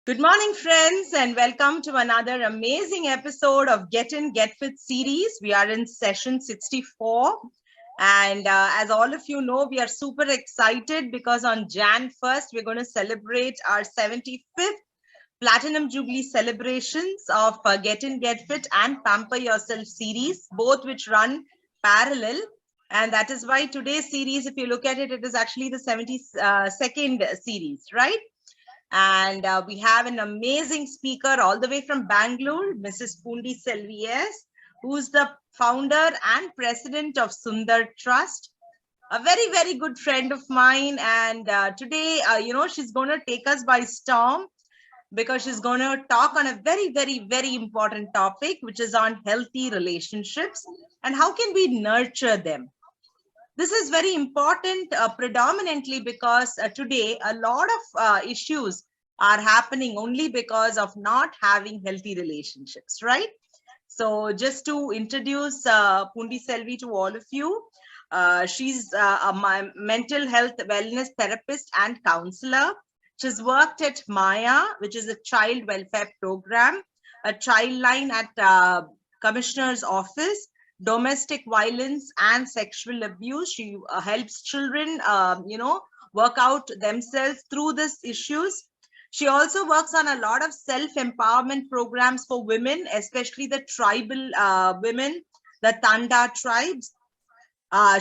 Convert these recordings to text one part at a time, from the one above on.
Good morning, friends, and welcome to another amazing episode of Get In, Get Fit series. We are in session 64. And as all of you know, we are super excited because on Jan 1st, we're going to celebrate our 75th Platinum Jubilee celebrations of Get In, Get Fit and Pamper Yourself series, both which run parallel. And that is why today's series, if you look at it, it is actually the 72nd series, right? And we have an amazing speaker all the way from Bangalore, Mrs Poondyselvi, who's the founder and president of Sundar Trust. A very, very good friend of mine. And today, she's going to take us by storm because she's going to talk on a very, very, very important topic, which is on healthy relationships and how can we nurture them. This is very important predominantly because today a lot of issues are happening only because of not having healthy relationships, right? So just to introduce Poondyselvi to all of you, she's a mental health wellness therapist and counselor. She's worked at Maya, which is a child welfare program, a child line at Commissioner's Office, domestic violence and sexual abuse. She helps children, work out themselves through these issues. She also works on a lot of self-empowerment programs for women, especially the tribal women, the Tanda tribes.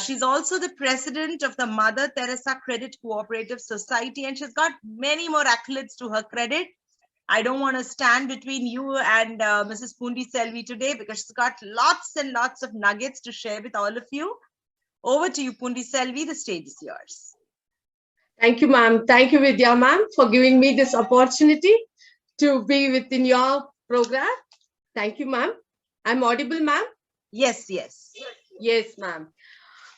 She's also the president of the Mother Teresa Credit Cooperative Society, and she's got many more accolades to her credit. I don't want to stand between you and Mrs. Poondyselvi today because she's got lots and lots of nuggets to share with all of you. Over to you, Poondyselvi. The stage is yours. Thank you, ma'am. Thank you, Vidya, ma'am, for giving me this opportunity to be within your program. Thank you, ma'am. I'm audible, ma'am? Yes, yes. Yes, ma'am.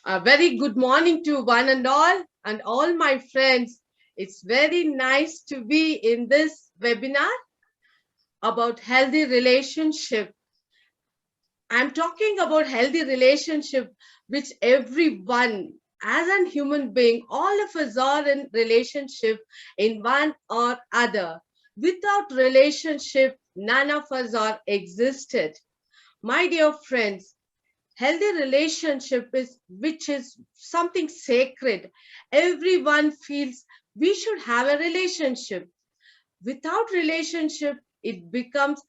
A very good morning to one and all my friends. It's very nice to be in this webinar about healthy relationship. I'm talking about healthy relationship, which everyone, as a human being, all of us are in relationship in one or other. Without relationship, none of us are existed. My dear friends, healthy relationship is something sacred. Everyone feels we should have a relationship. Without relationship, it becomes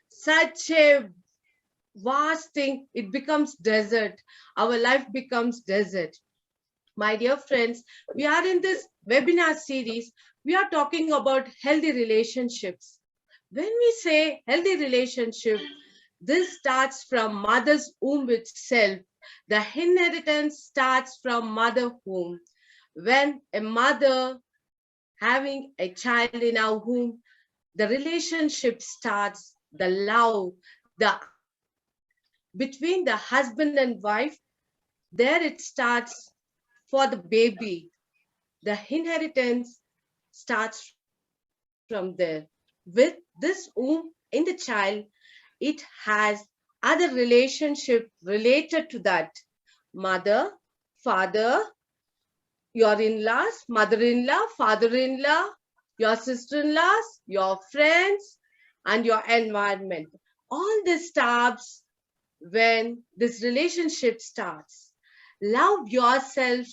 such a vast thing. It becomes desert. Our life becomes desert. My dear friends, we are in this webinar series. We are talking about healthy relationships. When we say healthy relationship, this starts from mother's womb itself. The inheritance starts from mother womb. When a mother having a child in our womb, the relationship starts, the love, the between the husband and wife, there it starts for the baby. The inheritance starts from there. With this womb in the child, it has other relationship related to that. Mother, father, your in-laws, mother-in-law, father-in-law, your sister-in-laws, your friends, and your environment. All this starts when this relationship starts. Love yourself,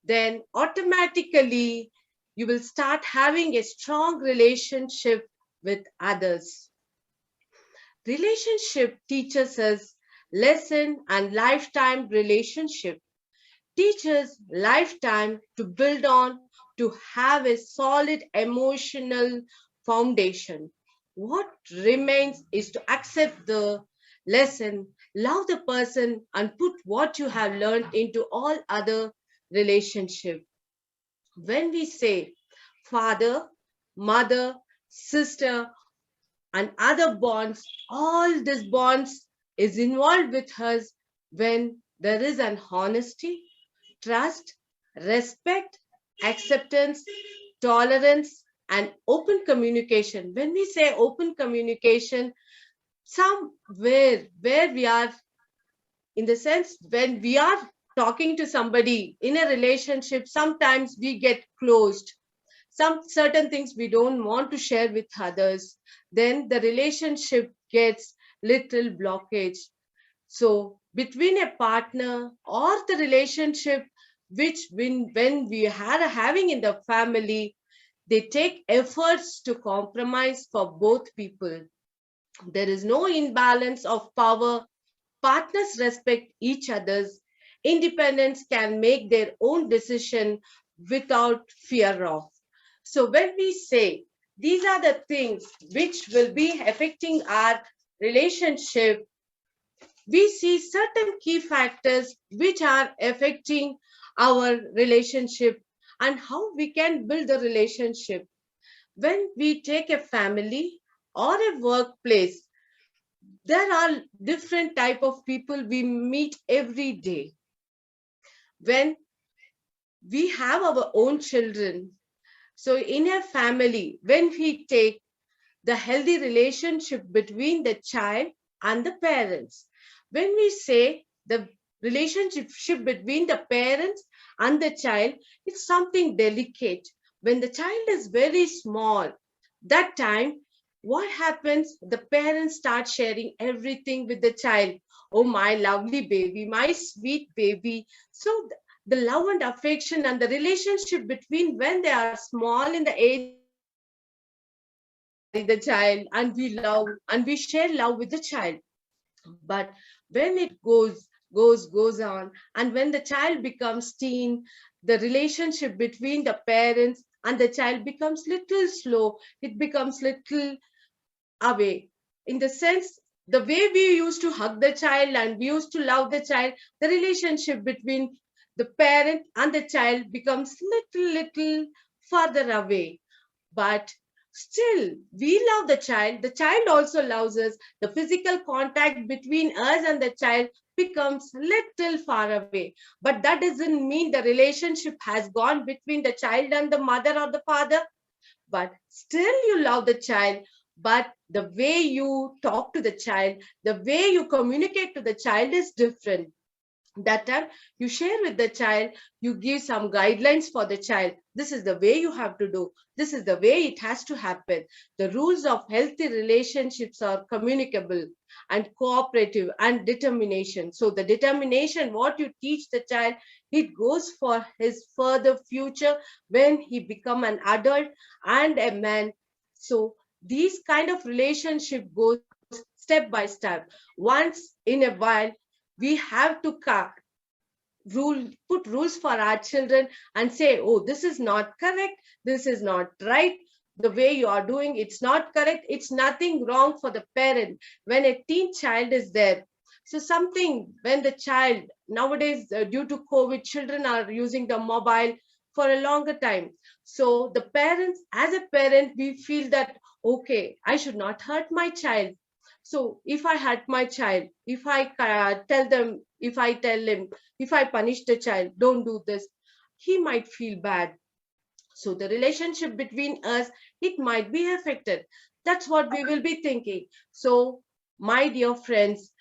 then automatically you will start having a strong relationship with others. Relationship teaches us lesson, and lifetime relationship teaches lifetime to build on, to have a solid emotional foundation. What remains is to accept the lesson, love the person, and put what you have learned into all other relationships. When we say father, mother, sister, and other bonds, all these bonds is involved with us when there is an honesty, trust, respect, acceptance, tolerance, and open communication. When we say open communication, somewhere where we are, in the sense when we are talking to somebody in a relationship, sometimes we get closed. some certain things we don't want to share with others, then the relationship gets little blockage. So between a partner or the relationship which when we are having in the family, they take efforts to compromise for both people. There is no imbalance of power. Partners respect each other's independence, can make their own decision without fear of. So when we say these are the things which will be affecting our relationship, we see certain key factors which are affecting our relationship and how we can build a relationship. When we take a family or a workplace, there are different type of people we meet every day. When we have our own children, so in a family, when we take the healthy relationship between the child and the parents, when we say the relationship between the parents and the child, it's something delicate. When the child is very small, that time what happens, the parents start sharing everything with the child. Oh, my lovely baby, my sweet baby. So the love and affection and the relationship between when they are small in the age, the child, and we love and we share love with the child. But when it goes on, and when the child becomes teen, the relationship between the parents and the child becomes little slow, it becomes little away. In the sense, the way we used to hug the child and we used to love the child, the relationship between the parent and the child becomes little further away. But still, we love the child also loves us. The physical contact between us and the child becomes little far away. But that doesn't mean the relationship has gone between the child and the mother or the father. But still, you love the child. But the way you talk to the child, the way you communicate to the child is different. That time you share with the child, you give some guidelines for the child. This is the way you have to do, this is the way it has to happen. The rules of healthy relationships are communicable and cooperative and determination. So the determination what you teach the child, it goes for his further future when he become an adult and a man. So these kind of relationship goes step by step. Once in a while we have to put rules for our children and say, oh, this is not correct, this is not right, the way you are doing, it's not correct. It's nothing wrong for the parent when a teen child is there. So something when the child nowadays, due to COVID, children are using the mobile for a longer time. So the parents, as a parent, we feel that, okay, I should not hurt my child. So if I hurt my child, if I tell him, if I punish the child, don't do this, he might feel bad. So the relationship between us, it might be affected. That's what we will be thinking. So my dear friends,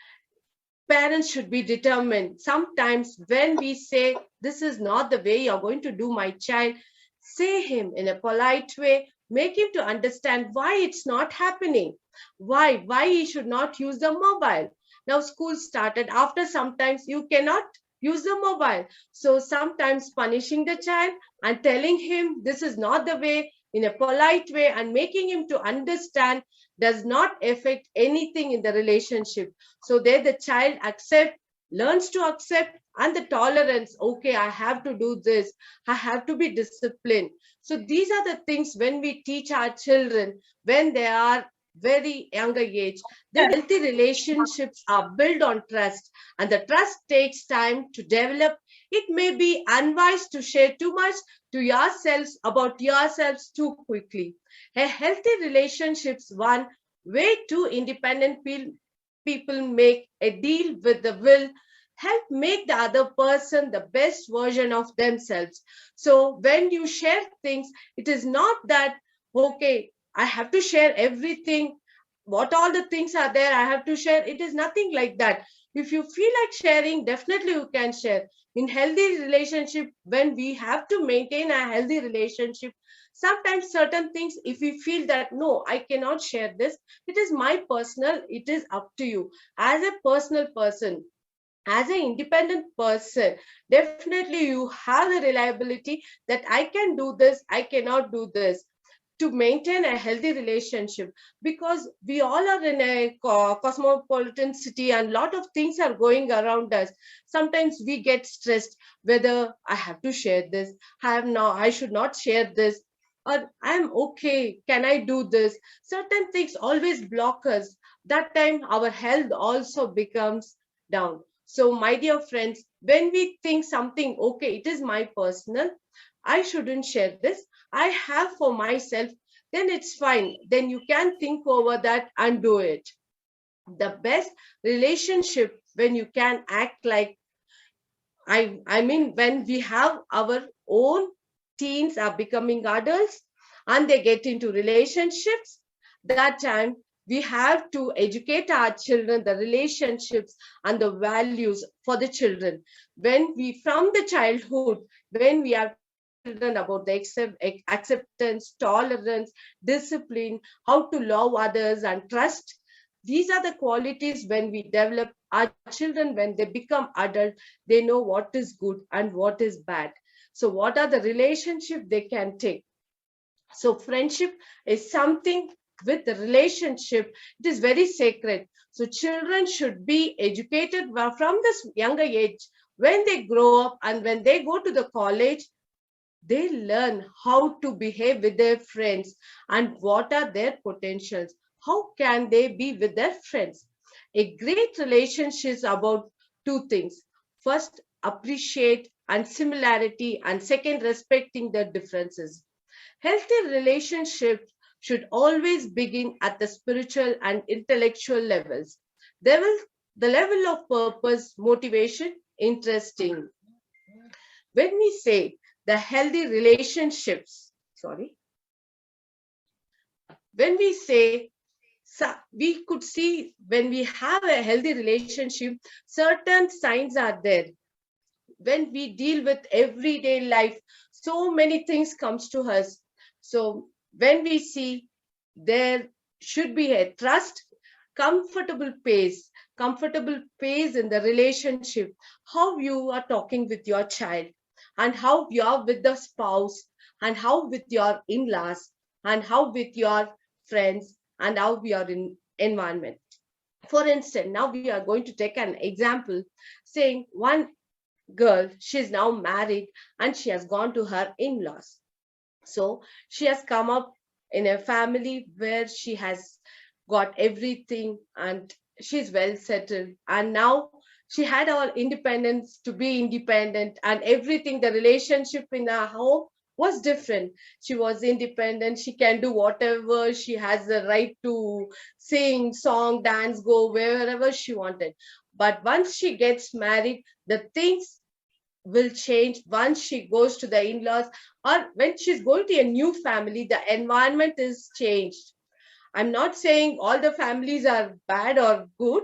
parents should be determined. Sometimes when we say, this is not the way you're going to do my child, say him in a polite way, make him to understand why it's not happening, why he should not use the mobile. Now school started, after sometimes you cannot use the mobile. So sometimes punishing the child and telling him this is not the way, in a polite way, and making him to understand does not affect anything in the relationship. So there the child learns to accept, and the tolerance, okay, I have to do this, I have to be disciplined. So these are the things when we teach our children when they are very younger age. Then healthy relationships are built on trust, and the trust takes time to develop. It may be unwise to share too much to yourselves about yourselves too quickly. A healthy relationships one way two independent people make a deal with the will help make the other person the best version of themselves. So when you share things, it is not that, okay, I have to share everything, what all the things are there, I have to share. It is nothing like that. If you feel like sharing, definitely you can share. In healthy relationship, when we have to maintain a healthy relationship, sometimes certain things, if we feel that no, I cannot share this, it is my personal, it is up to you. As a personal person, as an independent person, definitely you have the reliability that I can do this, I cannot do this, to maintain a healthy relationship. Because we all are in a cosmopolitan city and lot of things are going around us. Sometimes we get stressed whether I have to share this, I should not share this, or I'm okay, can I do this. Certain things always block us. That time our health also becomes down. So my dear friends, when we think something, okay, it is my personal, I shouldn't share this, I have for myself, then it's fine. Then you can think over that and do it. The best relationship when you can act like, I mean, when we have our own teens are becoming adults and they get into relationships, that time we have to educate our children the relationships and the values for the children. When we, from the childhood, when we are teaching children about the acceptance, tolerance, discipline, how to love others and trust, these are the qualities when we develop our children. When they become adult, they know what is good and what is bad. So what are the relationship they can take. So friendship is something, with the relationship, it is very sacred. So children should be educated from this younger age. When they grow up and when they go to the college, they learn how to behave with their friends and what are their potentials. How can they be with their friends? A great relationship is about two things. First, appreciate and similarity, and second, respecting the differences. Healthy relationships should always begin at the spiritual and intellectual levels. They will, the level of purpose, motivation, interesting. When we say the healthy relationships, sorry, when we say, we could see when we have a healthy relationship, certain signs are there. When we deal with everyday life, so many things comes to us. So when we see, there should be a trust, comfortable pace in the relationship, how you are talking with your child, and how you are with the spouse, and how with your in-laws, and how with your friends, and how we are in environment. For instance, now we are going to take an example, saying one girl, she's now married and she has gone to her in-laws. So she has come up in a family where she has got everything and she's well settled. And now she had all independence to be independent and everything. The relationship in her home was different. She was independent. She can do whatever. She has the right to sing, song, dance, go wherever she wanted. But once she gets married, the things will change. Once she goes to the in-laws, or when she's going to a new family, the environment is changed. I'm not saying all the families are bad or good.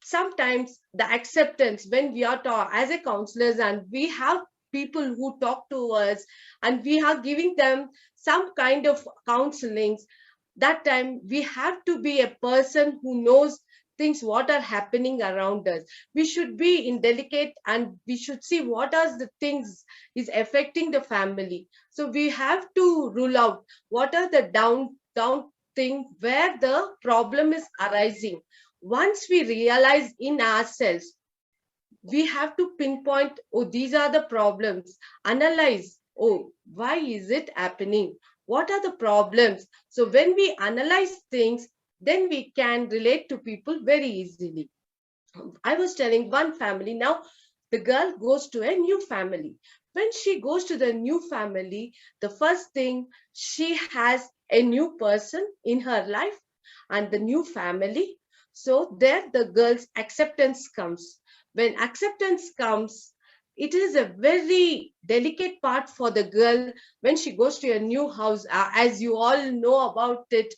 Sometimes the acceptance, when we are taught as a counselors and we have people who talk to us and we are giving them some kind of counselings, that time we have to be a person who knows things what are happening around us. We should be in delicate and we should see what are the things is affecting the family. So we have to rule out what are the down thing where the problem is arising. Once we realize in ourselves, we have to pinpoint, oh, these are the problems, analyze, oh, why is it happening, what are the problems. So when we analyze things, then we can relate to people very easily. I was telling one family, now the girl goes to a new family. When she goes to the new family, the first thing, she has a new person in her life and the new family. So there the girl's acceptance comes. When acceptance comes, it is a very delicate part for the girl when she goes to a new house. As you all know about it,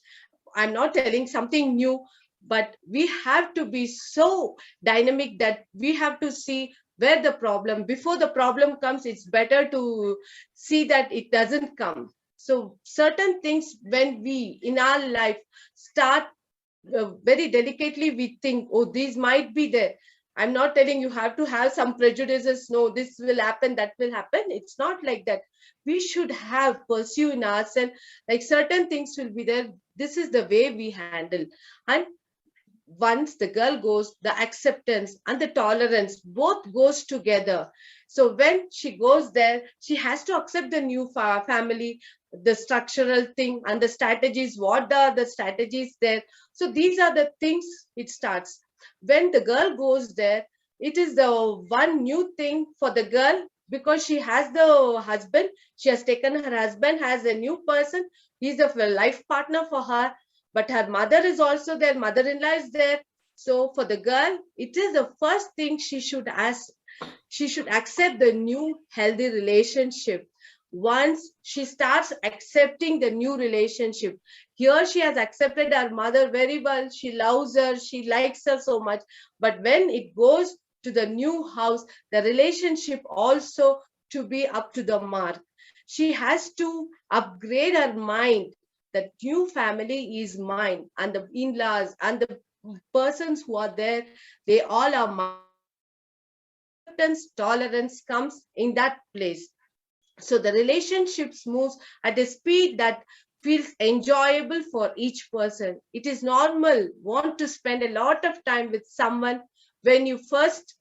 I'm not telling something new. but we have to be so dynamic that we have to see where the problem, before the problem comes, it's better to see that it doesn't come. So certain things, when we in our life start very delicately, we think, oh, these might be there. I'm not telling you have to have some prejudices. No, this will happen, that will happen. It's not like that. We should have pursue in ourselves, like certain things will be there. This is the way we handle. And once the girl goes, the acceptance and the tolerance both goes together. So when she goes there, she has to accept the new family, the structural thing and the strategies. What are the strategies there? So these are the things it starts. When the girl goes there, it is the one new thing for the girl, because she has the husband. She has taken her husband as a new person. He's a life partner for her, but her mother is also there, mother-in-law is there. So for the girl, it is the first thing she should ask. She should accept the new healthy relationship. Once she starts accepting the new relationship, here she has accepted her mother very well. She loves her, she likes her so much. But when it goes to the new house, the relationship also to be up to the mark. She has to upgrade her mind. The new family is mine, and the in-laws and the persons who are there, they all are mine. Acceptance, tolerance comes in that place. So the relationships moves at a speed that feels enjoyable for each person. It is normal want to spend a lot of time with someone when you first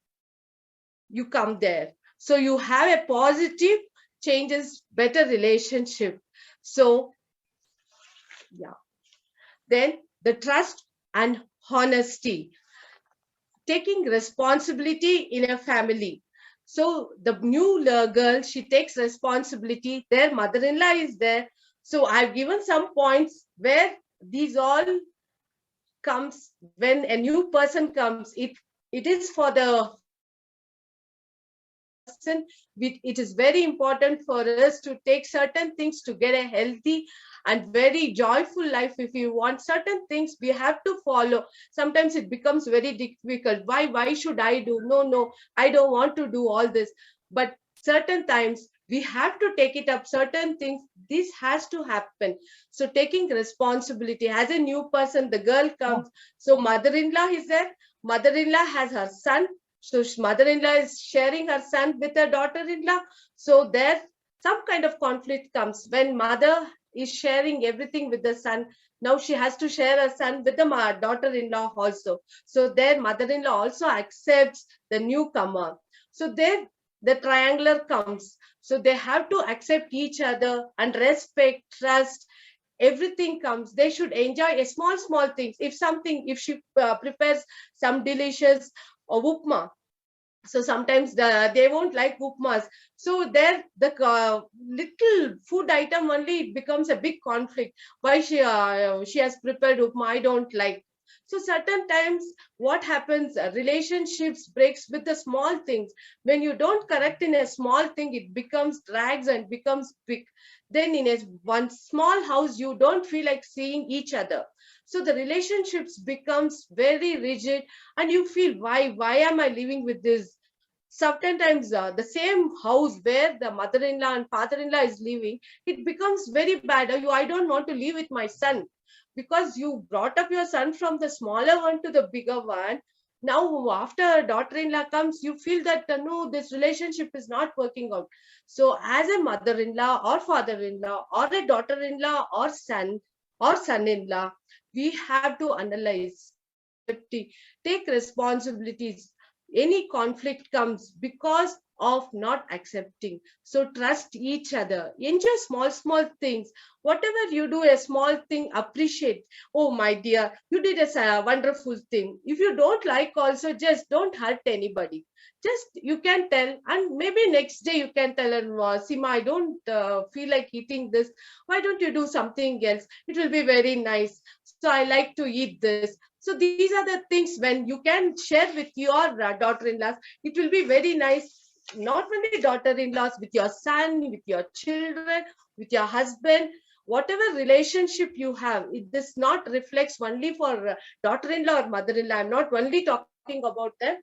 you come there. So you have a positive changes, better relationship. So yeah. Then the trust and honesty, taking responsibility in a family. So the new girl, she takes responsibility. Their mother-in-law is there. So I've given some points where these all comes when a new person comes. It is for the person. It is very important for us to take certain things to get a healthy and very joyful life. If you want certain things, we have to follow. Sometimes it becomes very difficult. Why should I do? No, I don't want to do all this. But certain times we have to take it up. Certain things, this has to happen. So taking responsibility as a new person, the girl comes. So mother-in-law is there. Mother-in-law has her son. So mother-in-law is sharing her son with her daughter-in-law. So there some kind of conflict comes when mother is sharing everything with the son. Now she has to share her son with the daughter-in-law also. So their mother-in-law also accepts the newcomer. So there the triangular comes. So they have to accept each other and respect, trust. Everything comes. They should enjoy a small things. If she prepares some delicious upma, so sometimes they won't like upmas. So there the little food item only, it becomes a big conflict. Why she has prepared upma, I don't like. So certain times what happens, relationships breaks with the small things. When you don't correct in a small thing, it becomes drags and becomes big. Then in a one small house, you don't feel like seeing each other. So the relationships becomes very rigid, and you feel, why am I living with this? Sometimes the same house where the mother-in-law and father-in-law is living, it becomes very bad. I don't want to live with my son, because you brought up your son from the smaller one to the bigger one. Now after daughter-in-law comes, you feel that no, this relationship is not working out. So as a mother-in-law or father-in-law or a daughter-in-law or son-in-law, we have to analyze, take responsibilities. Any conflict comes because of not accepting. So trust each other, enjoy small things. Whatever you do, a small thing, appreciate. Oh my dear, you did a wonderful thing. If you don't like also, just don't hurt anybody. Just you can tell, and maybe next day you can tell her, Sima, I don't feel like eating this. Why don't you do something else? It will be very nice. So I like to eat this. So these are the things when you can share with your daughter-in-laws. It will be very nice. Not only daughter-in-laws, with your son, with your children, with your husband. whatever relationship you have, it does not reflects only for daughter-in-law or mother-in-law. I'm not only talking about them.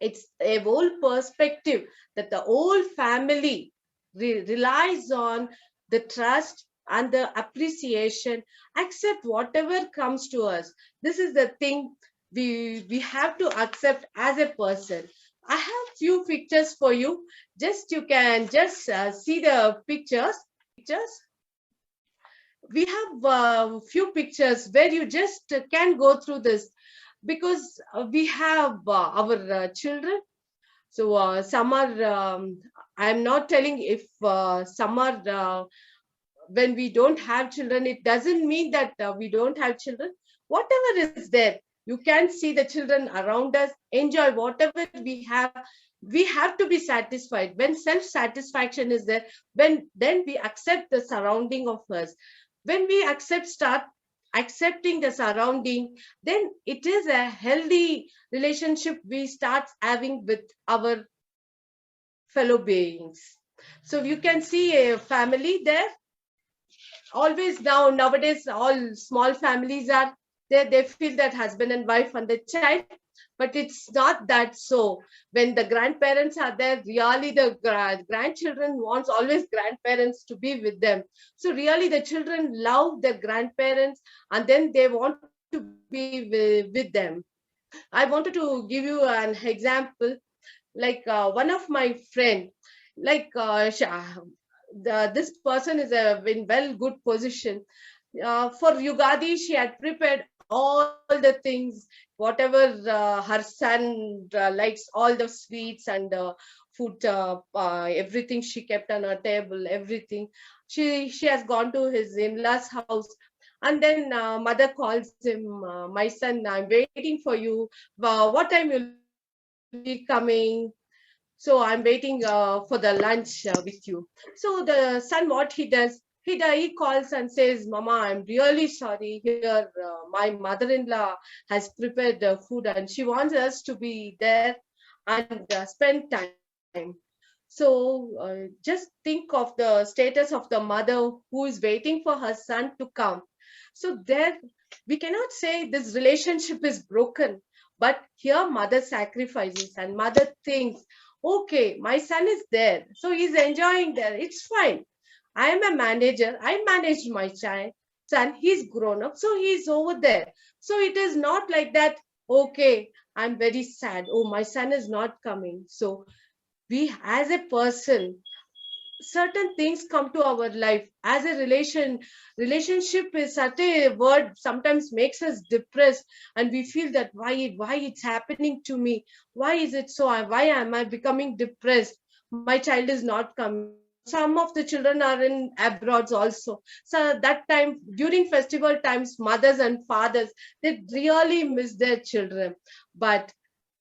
It's a whole perspective that the whole family relies on the trust and the appreciation, accept whatever comes to us. This is the thing we have to accept as a person. I have few pictures for you. Just you can just see the pictures. We have a few pictures where you just can go through this, because we have our children. So some are, I'm not telling if some are, when we don't have children, it doesn't mean that we don't have children. Whatever is there, you can see the children around us, enjoy whatever we have. We have to be satisfied. When self-satisfaction is there, then we accept the surrounding of us. When we start accepting the surrounding, then it is a healthy relationship we start having with our fellow beings. So you can see a family there. Always nowadays, all small families are there. They feel that husband and wife and the child, but it's not that so. When the grandparents are there, really the grandchildren wants always grandparents to be with them. So really the children love their grandparents, and then they want to be with them. I wanted to give you an example. Like one of my friend, like this person is in well good position. For Yugadi, she had prepared all the things, whatever her son likes, all the sweets and food, everything she kept on her table, everything. She has gone to his in-laws house, and then mother calls him, my son, I'm waiting for you. What time you'll be coming? So I'm waiting for the lunch with you. So the son, what he does, he calls and says, Mama, I'm really sorry. Here, my mother-in-law has prepared food and she wants us to be there and spend time. So just think of the status of the mother who is waiting for her son to come. So there, we cannot say this relationship is broken, but here mother sacrifices and mother thinks, okay, my son is there, so he's enjoying there. It's fine. I am a manager. I managed my son. He's grown up, so he's over there. So it is not like that. Okay, I'm very sad. Oh, my son is not coming. So we, as a person, certain things come to our life as a relationship is such a word sometimes makes us depressed, and we feel that why it's happening to me, why is it so, why am I becoming depressed, my child is not coming. Some of the children are in abroad also, so that time during festival times mothers and fathers, they really miss their children. But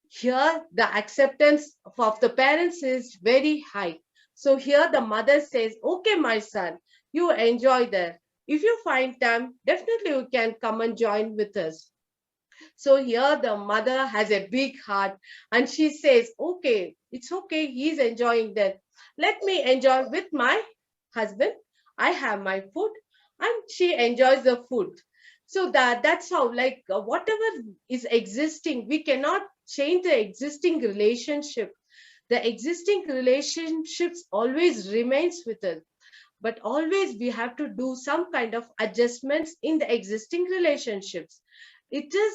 here the acceptance of the parents is very high. So here the mother says, okay, my son, you enjoy there. If you find time, definitely you can come and join with us. So here the mother has a big heart and she says, okay, it's okay, he's enjoying that. Let me enjoy with my husband. I have my food and she enjoys the food. So that's how, like, whatever is existing, we cannot change the existing relationship. The existing relationships always remains with us, but always we have to do some kind of adjustments in the existing relationships. It is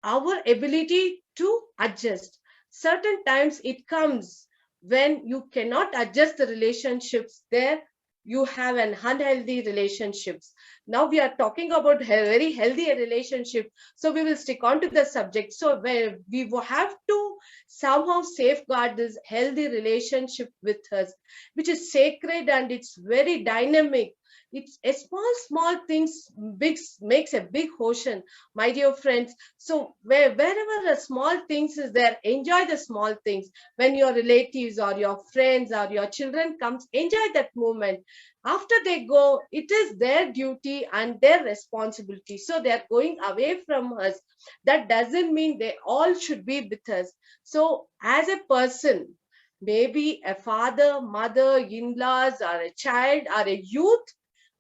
our ability to adjust. Certain times it comes when you cannot adjust the relationships, there you have an unhealthy relationships. Now we are talking about very healthy relationship, so we will stick on to the subject. So where we have to somehow safeguard this healthy relationship with us, which is sacred and it's very dynamic. It's a small things big makes a big ocean, my dear friends. So wherever the small things is there, enjoy the small things. When your relatives or your friends or your children comes, enjoy that moment. After they go, it is their duty and their responsibility. So they are going away from us. That doesn't mean they all should be with us. So as a person, maybe a father, mother, in-laws, or a child, or a youth,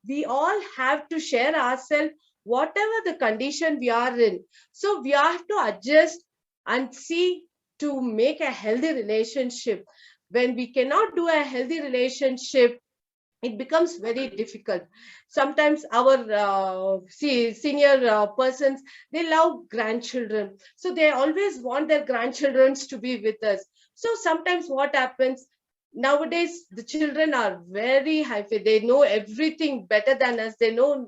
we all have to share ourselves, whatever the condition we are in. So we have to adjust and see to make a healthy relationship. When we cannot do a healthy relationship, it becomes very difficult. Sometimes our senior persons, they love grandchildren, so they always want their grandchildren to be with us. So sometimes what happens, nowadays the children are very high, they know everything better than us, they know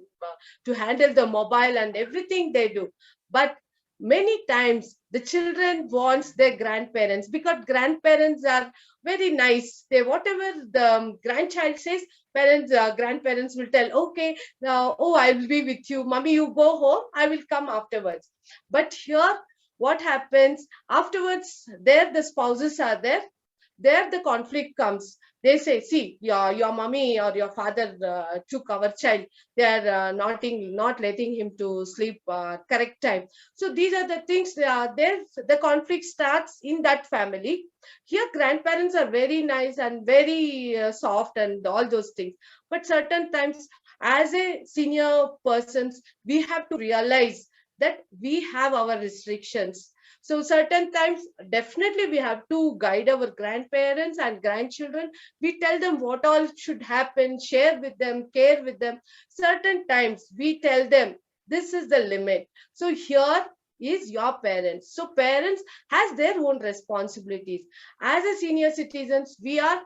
to handle the mobile and everything they do. But many times the children wants their grandparents, because grandparents are very nice. They, whatever the grandchild says, parents, grandparents will tell, okay, now, oh, I will be with you, mommy, you go home, I will come afterwards. But here, what happens afterwards, there the spouses are there the conflict comes. They say, see, your mommy or your father took our child, they are not letting him to sleep correct time. So these are the things, there the conflict starts in that family. Here grandparents are very nice and very soft and all those things. But certain times, as a senior persons, we have to realize that we have our restrictions. So certain times, definitely we have to guide our grandparents and grandchildren. We tell them what all should happen, share with them, care with them. Certain times we tell them, this is the limit. So here is your parents. So parents has their own responsibilities. As a senior citizens, we are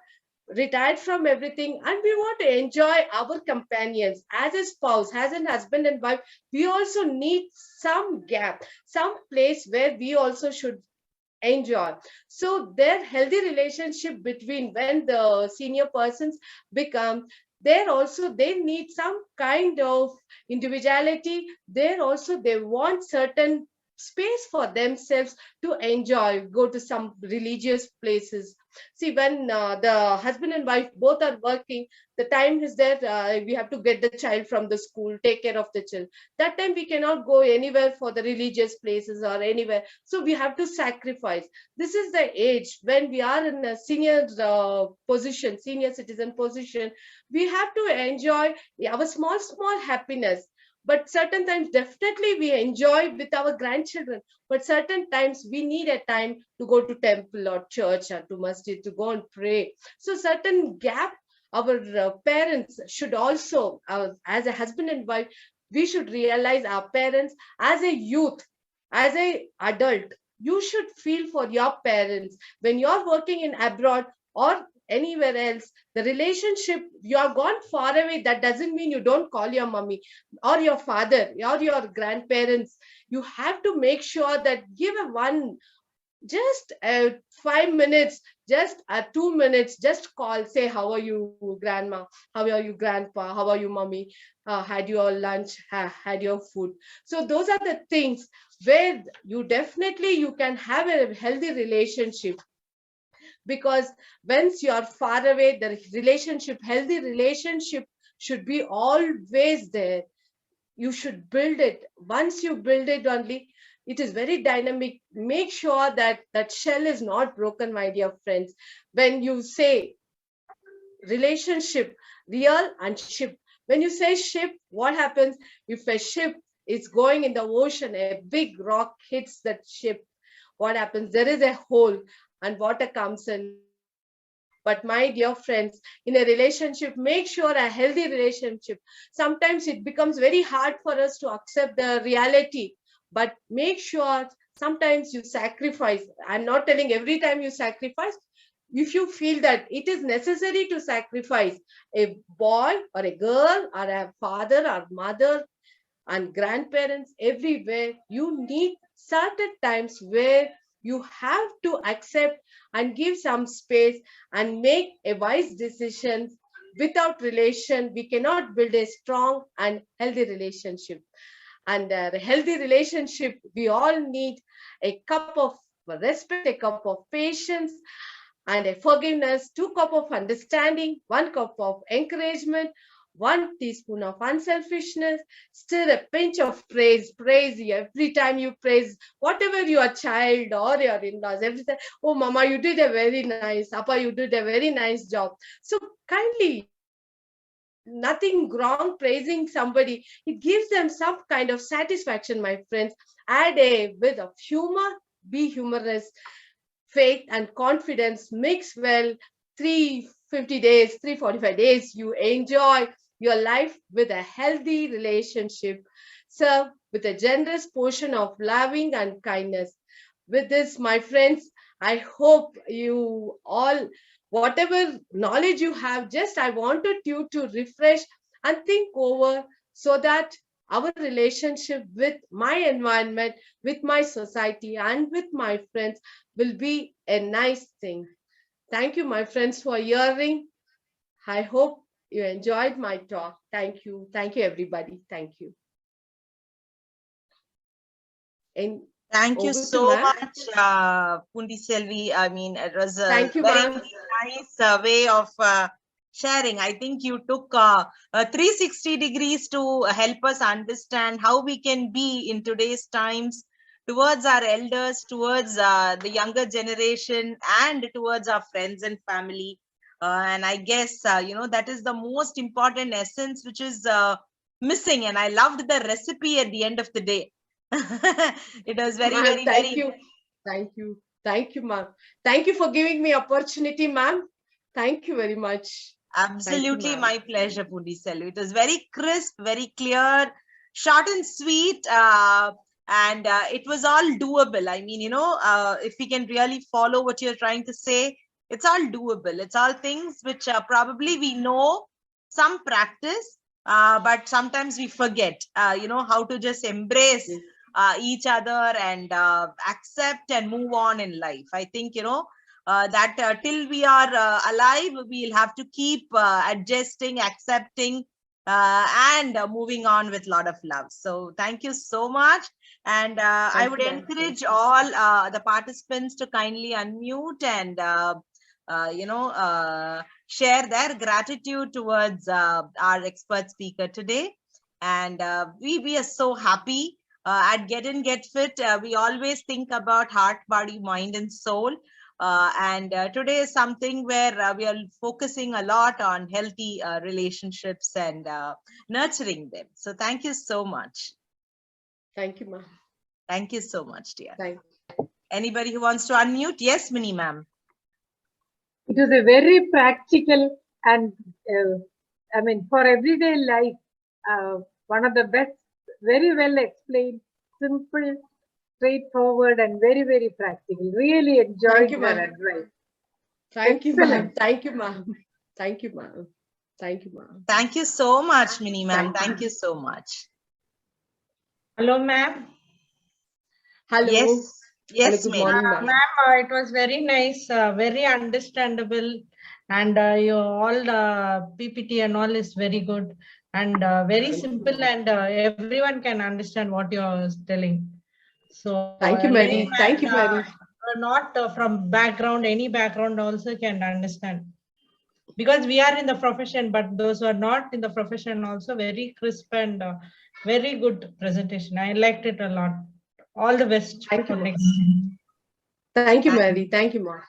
retired from everything and we want to enjoy our companions. As a spouse, as an husband and wife, we also need some gap, some place where we also should enjoy. So their healthy relationship between, when the senior persons become, there also they need some kind of individuality. There also they want certain space for themselves to enjoy, go to some religious places. See, when the husband and wife both are working, the time is there, we have to get the child from the school, take care of the child. That time we cannot go anywhere for the religious places or anywhere, so we have to sacrifice. This is the age when we are in a senior position, senior citizen position. We have to enjoy our small happiness. But certain times, definitely we enjoy with our grandchildren. But certain times we need a time to go to temple or church or to masjid to go and pray. So certain gap, our parents should also, as a husband and wife, we should realize our parents as a youth, as a adult. You should feel for your parents when you're working in abroad or anywhere else. The relationship, you are gone far away, that doesn't mean you don't call your mommy or your father or your grandparents. You have to make sure that give a one, just 5 minutes, just 2 minutes, just call, say, how are you grandma, how are you grandpa, how are you mommy, had your lunch, had your food. So those are the things where you definitely you can have a healthy relationship. Because once you are far away, the relationship, healthy relationship should be always there. You should build it. Once you build it only, it is very dynamic. Make sure that that shell is not broken, my dear friends. When you say relationship, real and ship, when you say ship, what happens if a ship is going in the ocean, a big rock hits that ship, what happens? There is a hole and water comes in. But my dear friends, in a relationship, make sure a healthy relationship. Sometimes it becomes very hard for us to accept the reality, but make sure sometimes you sacrifice. I'm not telling every time you sacrifice. If you feel that it is necessary to sacrifice, a boy or a girl or a father or mother and grandparents, everywhere, you need certain times where you have to accept and give some space and make a wise decision. Without relation, we cannot build a strong and healthy relationship. And a healthy relationship, we all need a cup of respect, a cup of patience, and a forgiveness, 2 cups of understanding, 1 cup of encouragement, 1 teaspoon of unselfishness, still a pinch of praise. Praise every time you praise, whatever your child or your in-laws, every time, oh, mama, you did a very nice, Appa, you did a very nice job. So kindly nothing wrong praising somebody. It gives them some kind of satisfaction, my friends. Add a bit of humor, be humorous, faith and confidence mix well. 350 days, 345 days, you enjoy your life with a healthy relationship. Serve with a generous portion of loving and kindness. With this, my friends, I hope you all, whatever knowledge you have, just I wanted you to refresh and think over so that our relationship with my environment, with my society, and with my friends will be a nice thing. Thank you, my friends, for hearing. I hope you enjoyed my talk. Thank you. Thank you, everybody. Thank you. And Thank you over to so ma'am. much, Poondyselvi. I mean, it was a Thank you, very ma'am. nice way of sharing. I think you took 360 degrees to help us understand how we can be in today's times towards our elders, towards the younger generation, and towards our friends and family. And I guess, that is the most important essence which is missing. And I loved the recipe at the end of the day. It was very, Ma'am, very, thank very. you. Thank you. Thank you, ma'am. Thank you for giving me opportunity, ma'am. Thank you very much. Thank you, Absolutely ma'am. my pleasure, Poondyselvi. It was very crisp, very clear, short and sweet, and it was all doable. I mean, if we can really follow what you're trying to say, it's all doable. It's all things which probably we know, some practice, but sometimes we forget, how to just embrace each other and accept and move on in life. I think, that till we are alive, we'll have to keep adjusting, accepting, and moving on with a lot of love. So thank you so much. And I would encourage all the participants to kindly unmute and, share their gratitude towards our expert speaker today. And we are so happy at Get In Get Fit. We always think about heart, body, mind, and soul. And today is something where we are focusing a lot on healthy relationships and nurturing them. So thank you so much. Thank you, ma'am. Thank you so much, dear. Thank you. Anybody who wants to unmute? Yes, Minnie ma'am. It was a very practical and, for everyday life, one of the best, very well explained, simple, straightforward, and very, very practical. Really enjoyed your advice. Thank you, ma'am. Thank you, ma'am. Thank you, ma'am. Thank you, ma'am. Thank you so much, Minnie ma'am. Thank you so much. Hello, ma'am. Hello. Yes. Yes, good morning, ma'am. Ma'am, it was very nice, very understandable, and all the PPT and all is very good and very simple, and everyone can understand what you're telling. So thank you, Mary. Thank you, Mary. Not from background, any background also can understand. Because we are in the profession, but those who are not in the profession also very crisp and very good presentation. I liked it a lot. All the best. Thank you, next. Thank you, Mary. Thank you, ma'am.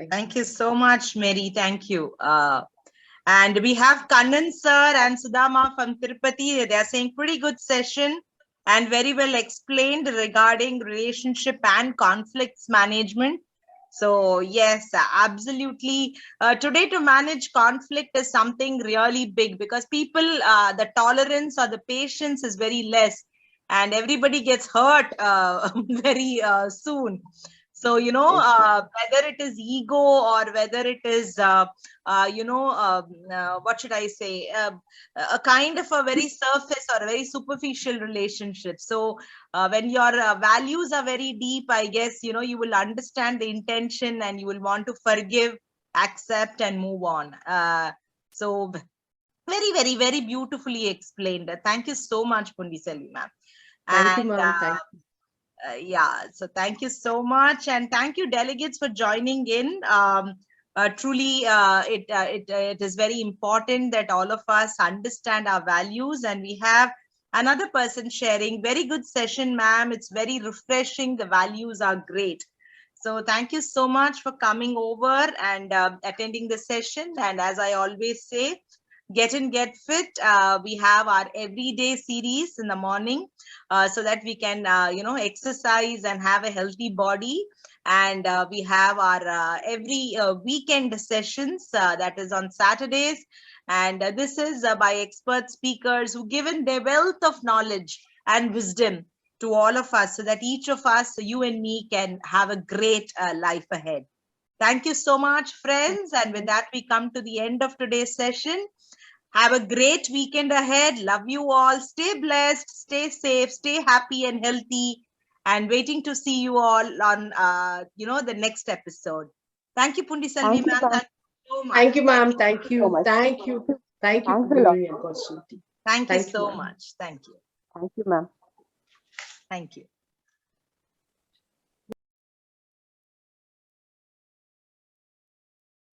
Thank you so much, Mary. Thank you. And we have Kannan sir and Sudama from Tirupati. They are saying pretty good session and very well explained regarding relationship and conflicts management. So yes, absolutely. Today to manage conflict is something really big because people, the tolerance or the patience is very less and everybody gets hurt very soon. So, whether it is ego or whether it is, what should I say, a kind of a very surface or a very superficial relationship. So when your values are very deep, I guess, you will understand the intention and you will want to forgive, accept and move on. So very, very, very beautifully explained. Thank you so much, Poondyselvi ma'am. Thank you, ma'am. Thank you. Yeah, so thank you so much, and thank you, delegates, for joining in. Truly, it is very important that all of us understand our values, and we have another person sharing. Very good session, ma'am. It's very refreshing. The values are great. So thank you so much for coming over and attending the session. And as I always say, Get In, Get Fit. We have our everyday series in the morning so that we can, exercise and have a healthy body. And we have our every weekend sessions that is on Saturdays. And this is by expert speakers who given their wealth of knowledge and wisdom to all of us so that each of us, you and me, can have a great life ahead. Thank you so much, friends. And with that, we come to the end of today's session. Have a great weekend ahead. Love you all. Stay blessed, stay safe, stay happy and healthy. And waiting to see you all on, the next episode. Thank you, Poondyselvi ma'am. Thank you so much. Thank you, ma'am. Thank so you. much. Thank you. Thank you Thanks for a lot. giving me an opportunity. Thank you Thank you, so ma'am. much. Thank you. Thank you, ma'am. Thank you.